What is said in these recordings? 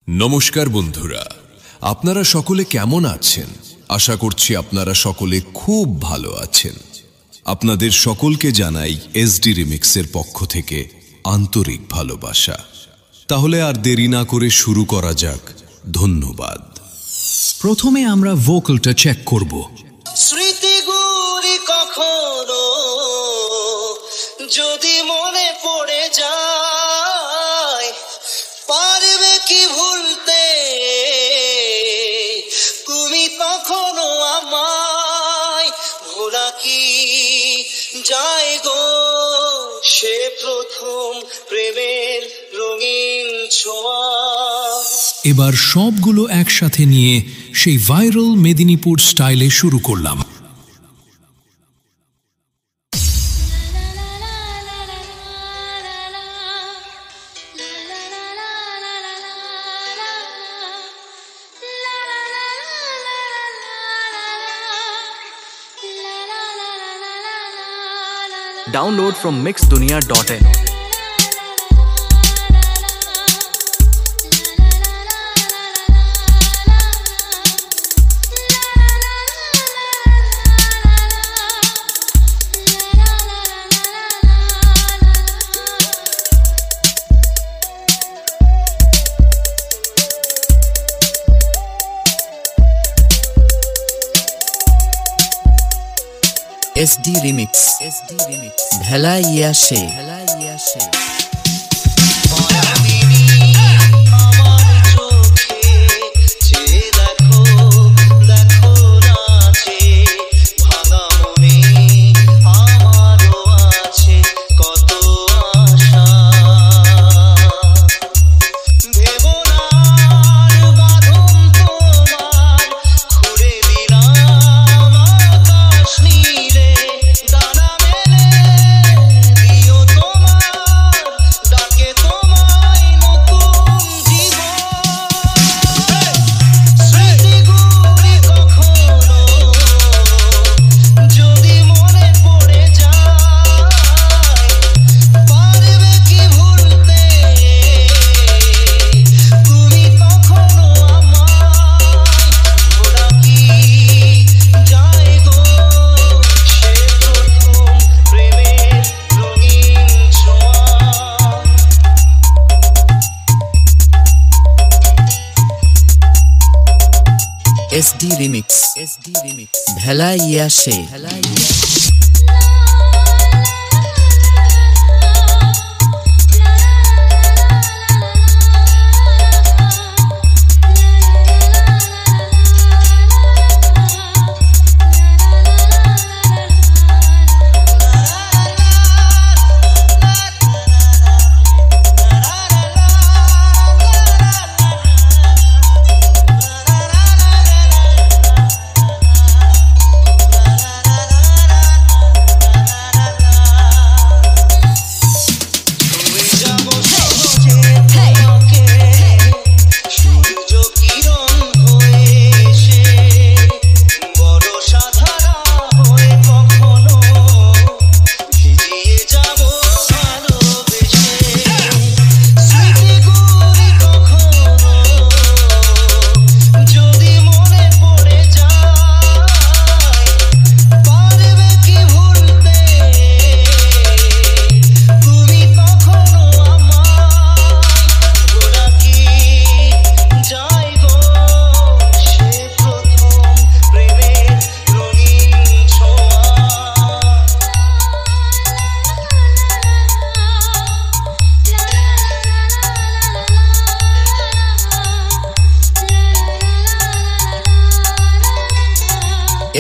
নমস্কার বন্ধুরা, আপনারা সকলে কেমন আছেন? আশা করছি আপনারা সকলে খুব ভালো আছেন। আপনাদের সকলকে জানাই এসডি রিমিক্সের পক্ষ থেকে আন্তরিক ভালোবাসা। তাহলে আর দেরি না করে শুরু করা যাক। ধন্যবাদ। প্রথমে আমরা ভোকালটা চেক করব। স্মৃতিগুলি কখনো যদি মনে পড়ে যায়, পারবে কি ভুলতে তুমি তখনো আমায়? ভোলা কি যায় গো সে প্রথম প্রেমের রঙিন ছোঁয়া? এবার সবগুলো একসাথে নিয়ে সেই ভাইরাল মেদিনীপুর স্টাইলে শুরু করলাম। Download from mixdunia.in. SD Remix ভেলা ইয়াশে SD Remix ভেলা ইয়াশে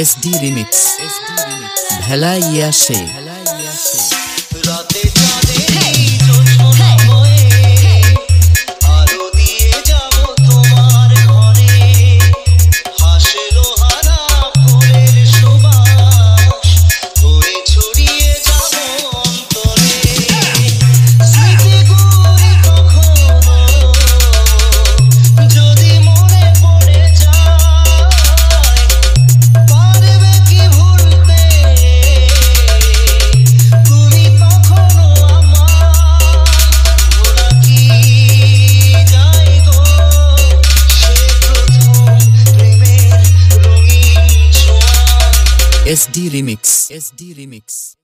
SD Remix ভেলা ইয়াশে পারবে কি ভুলতে SD Remix. SD Remix.